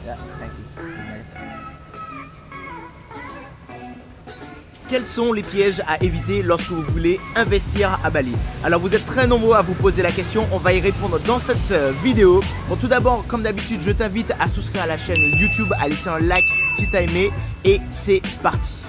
Yeah, thank you. Nice. Quels sont les pièges à éviter lorsque vous voulez investir à Bali? Alors vous êtes très nombreux à vous poser la question, on va y répondre dans cette vidéo. Bon, tout d'abord, comme d'habitude, je t'invite à souscrire à la chaîne YouTube, à laisser un like si tu as aimé, et c'est parti.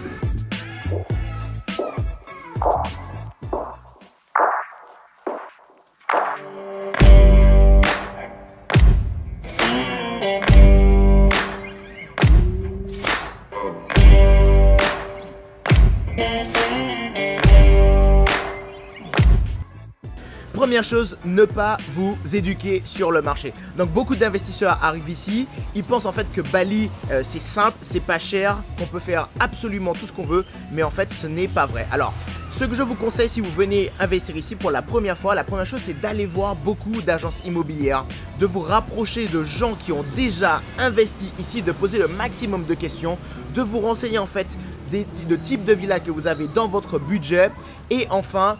Première chose, ne pas vous éduquer sur le marché. Donc beaucoup d'investisseurs arrivent ici, ils pensent en fait que Bali c'est simple, c'est pas cher, qu'on peut faire absolument tout ce qu'on veut, mais en fait ce n'est pas vrai. Alors ce que je vous conseille si vous venez investir ici pour la première fois, la première chose c'est d'aller voir beaucoup d'agences immobilières, de vous rapprocher de gens qui ont déjà investi ici, de poser le maximum de questions, de vous renseigner en fait de type de villa que vous avez dans votre budget et enfin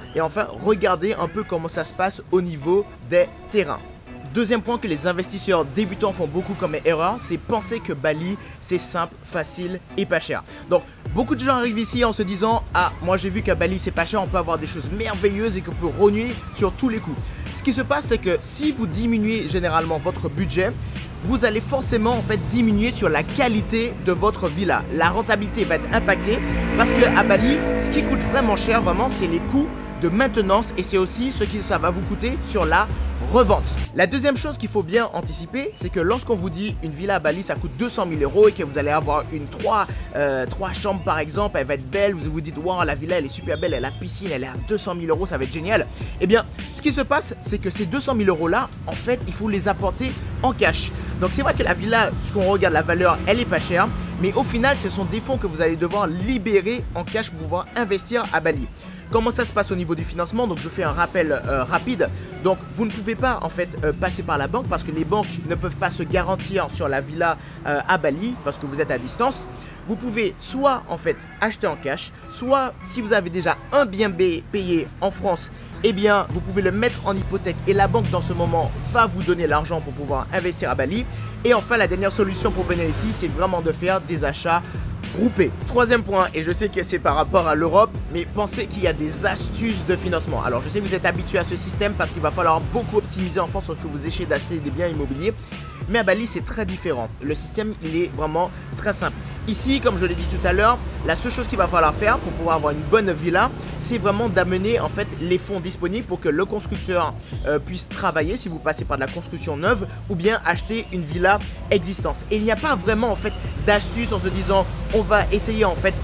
regardez un peu comment ça se passe au niveau des terrains. Deuxième point que les investisseurs débutants font beaucoup comme erreur, c'est penser que Bali c'est simple, facile et pas cher. Donc beaucoup de gens arrivent ici en se disant ah moi j'ai vu qu'à Bali c'est pas cher, on peut avoir des choses merveilleuses et qu'on peut rogner sur tous les coups. Ce qui se passe c'est que si vous diminuez généralement votre budget, vous allez forcément en fait diminuer sur la qualité de votre villa. La rentabilité va être impactée parce que à Bali, ce qui coûte vraiment cher, c'est les coûts de maintenance et c'est aussi ce que ça va vous coûter sur la revente. La deuxième chose qu'il faut bien anticiper, c'est que lorsqu'on vous dit une villa à Bali ça coûte 200 000 € et que vous allez avoir une 3 chambres par exemple, elle va être belle, vous vous dites waouh la villa elle est super belle, elle a piscine, elle est à 200 000 € ça va être génial. Eh bien ce qui se passe c'est que ces 200 000 € là en fait il faut les apporter en cash. Donc c'est vrai que la villa, ce qu'on regarde la valeur elle est pas chère, mais au final ce sont des fonds que vous allez devoir libérer en cash pour pouvoir investir à Bali. Comment ça se passe au niveau du financement? Donc je fais un rappel rapide. Donc vous ne pouvez pas en fait passer par la banque parce que les banques ne peuvent pas se garantir sur la villa à Bali parce que vous êtes à distance. Vous pouvez soit en fait acheter en cash, soit si vous avez déjà un bien payé en France, eh bien vous pouvez le mettre en hypothèque et la banque dans ce moment va vous donner l'argent pour pouvoir investir à Bali. Et enfin la dernière solution pour venir ici c'est vraiment de faire des achats groupés. Troisième point, et je sais que c'est par rapport à l'Europe, mais pensez qu'il y a des astuces de financement. Alors je sais que vous êtes habitué à ce système parce qu'il va falloir beaucoup optimiser en France lorsque vous essayez d'acheter des biens immobiliers. Mais à Bali c'est très différent. Le système il est vraiment très simple. Ici, comme je l'ai dit tout à l'heure, la seule chose qu'il va falloir faire pour pouvoir avoir une bonne villa, c'est vraiment d'amener en fait les fonds disponibles pour que le constructeur puisse travailler si vous passez par de la construction neuve ou bien acheter une villa existante. Et il n'y a pas vraiment en fait d'astuce en se disant on va essayer en fait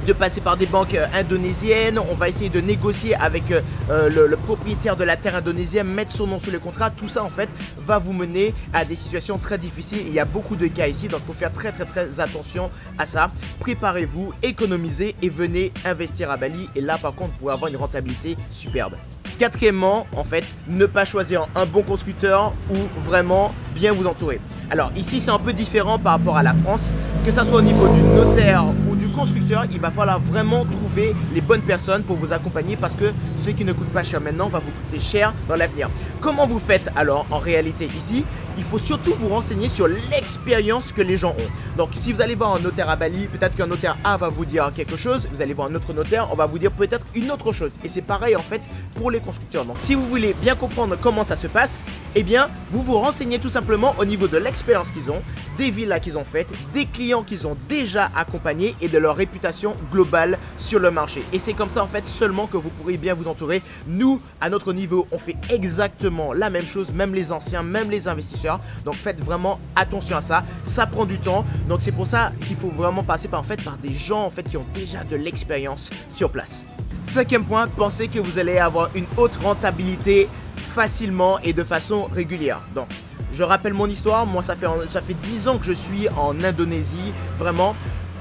de passer par des banques indonésiennes, on va essayer de négocier avec le propriétaire de la terre indonésienne, mettre son nom sur le contrat, tout ça en fait va vous mener à des situations très difficiles. Il y a beaucoup de cas ici, donc il faut faire très attention à ça. Préparez-vous, économisez et venez investir à Bali et là par contre vous pourrez avoir une rentabilité superbe. Quatrièmement, en fait, ne pas choisir un bon constructeur ou vraiment bien vous entourer. Alors ici c'est un peu différent par rapport à la France, que ça soit au niveau du notaire ou du constructeur, il va falloir vraiment trouver les bonnes personnes pour vous accompagner parce que ce qui ne coûte pas cher maintenant va vous coûter cher dans l'avenir. Comment vous faites alors en réalité ici? Il faut surtout vous renseigner sur l'expérience que les gens ont. Donc si vous allez voir un notaire à Bali, peut-être qu'un notaire A va vous dire quelque chose, vous allez voir un autre notaire, on va vous dire peut-être une autre chose. Et c'est pareil en fait pour les constructeurs. Donc si vous voulez bien comprendre comment ça se passe, eh bien vous vous renseignez tout simplement au niveau de l'expérience qu'ils ont, des villas qu'ils ont faites, des clients qu'ils ont déjà accompagnés et de leur réputation globale sur le marché. Et c'est comme ça en fait seulement que vous pourrez bien vous entourer. Nous, à notre niveau, on fait exactement la même chose, même les anciens, même les investisseurs. Donc faites vraiment attention à ça, ça prend du temps. Donc c'est pour ça qu'il faut vraiment passer par des gens en fait qui ont déjà de l'expérience sur place. Cinquième point, pensez que vous allez avoir une haute rentabilité facilement et de façon régulière. Donc je rappelle mon histoire, moi ça fait 10 ans que je suis en Indonésie, vraiment.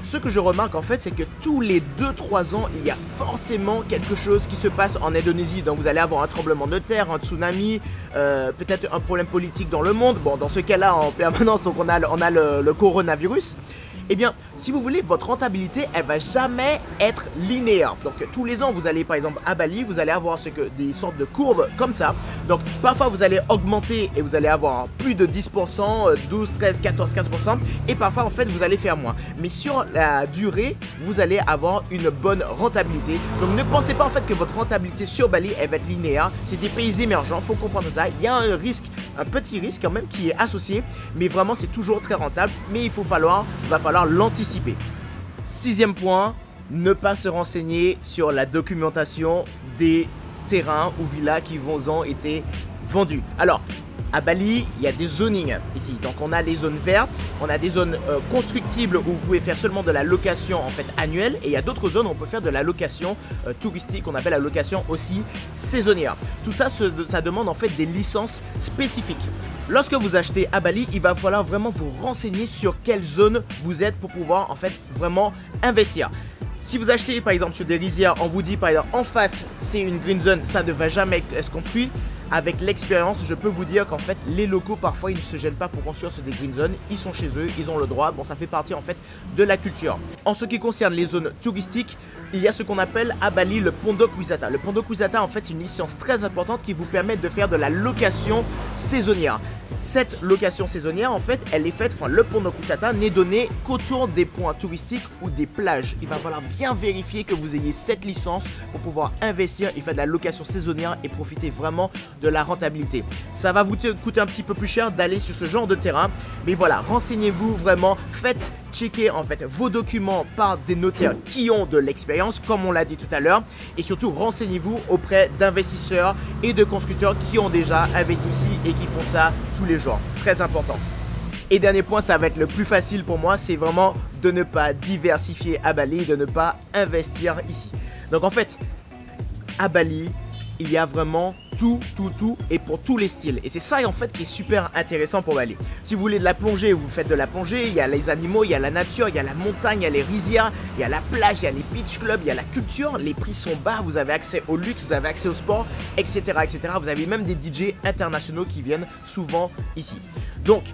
Ce que je remarque en fait, c'est que tous les 2-3 ans, il y a forcément quelque chose qui se passe en Indonésie. Donc vous allez avoir un tremblement de terre, un tsunami, peut-être un problème politique dans le monde. Bon, dans ce cas-là, en permanence, donc on a le coronavirus. Eh bien, si vous voulez, votre rentabilité, elle va jamais être linéaire. Donc, tous les ans, vous allez par exemple à Bali, vous allez avoir des sortes de courbes comme ça. Donc, parfois, vous allez augmenter et vous allez avoir plus de 10%, 12, 13, 14, 15%. Et parfois, en fait, vous allez faire moins. Mais sur la durée, vous allez avoir une bonne rentabilité. Donc, ne pensez pas en fait que votre rentabilité sur Bali, elle va être linéaire. C'est des pays émergents, il faut comprendre ça. Il y a un risque, un petit risque quand même qui est associé. Mais vraiment, c'est toujours très rentable. Mais il va falloir l'anticiper. 6e point, ne pas se renseigner sur la documentation des terrains ou villas qui vous ont été vendus. Alors, à Bali, il y a des zonings ici. Donc, on a les zones vertes, on a des zones constructibles où vous pouvez faire seulement de la location en fait annuelle. Et il y a d'autres zones où on peut faire de la location touristique, on appelle la location aussi saisonnière. Tout ça, ça demande en fait des licences spécifiques. Lorsque vous achetez à Bali, il va falloir vraiment vous renseigner sur quelle zone vous êtes pour pouvoir en fait vraiment investir. Si vous achetez par exemple sur des rizières, on vous dit par exemple en face c'est une green zone, ça ne va jamais être construit. Avec l'expérience, je peux vous dire qu'en fait, les locaux, parfois, ils ne se gênent pas pour construire sur des green zones. Ils sont chez eux, ils ont le droit. Bon, ça fait partie en fait de la culture. En ce qui concerne les zones touristiques, il y a ce qu'on appelle à Bali le Pondok Wisata. Le Pondok Wisata, en fait, c'est une licence très importante qui vous permet de faire de la location saisonnière. Cette location saisonnière, en fait, elle est faite, enfin, le Pondok Wisata n'est donné qu'autour des points touristiques ou des plages. Il va falloir bien vérifier que vous ayez cette licence pour pouvoir investir et faire de la location saisonnière et profiter vraiment de la rentabilité. Ça va vous coûter un petit peu plus cher d'aller sur ce genre de terrain, mais voilà, renseignez-vous vraiment, faites checker en fait vos documents par des notaires qui ont de l'expérience, comme on l'a dit tout à l'heure, et surtout renseignez-vous auprès d'investisseurs et de constructeurs qui ont déjà investi ici et qui font ça tous les jours. Très important. Et dernier point, ça va être le plus facile pour moi, c'est vraiment de ne pas diversifier à Bali, de ne pas investir ici. Donc en fait, à Bali, il y a vraiment tout et pour tous les styles. Et c'est ça en fait qui est super intéressant pour Bali. Si vous voulez de la plongée, vous faites de la plongée. Il y a les animaux, il y a la nature, il y a la montagne, il y a les rizières, il y a la plage, il y a les beach clubs, il y a la culture. Les prix sont bas, vous avez accès au luxe, vous avez accès au sport, etc. etc. Vous avez même des DJ internationaux qui viennent souvent ici. Donc,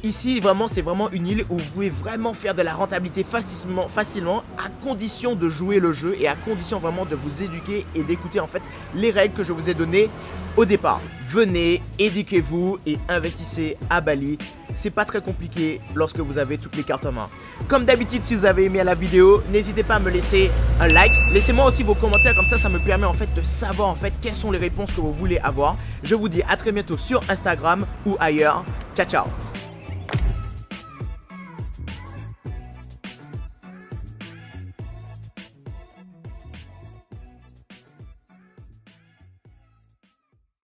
ici, vraiment, c'est vraiment une île où vous pouvez vraiment faire de la rentabilité facilement à condition de jouer le jeu et à condition vraiment de vous éduquer et d'écouter en fait les règles que je vous ai données au départ. Venez, éduquez-vous et investissez à Bali. C'est pas très compliqué lorsque vous avez toutes les cartes en main. Comme d'habitude, si vous avez aimé la vidéo, n'hésitez pas à me laisser un like. Laissez-moi aussi vos commentaires, comme ça me permet en fait de savoir en fait quelles sont les réponses que vous voulez avoir. Je vous dis à très bientôt sur Instagram ou ailleurs. Ciao, ciao.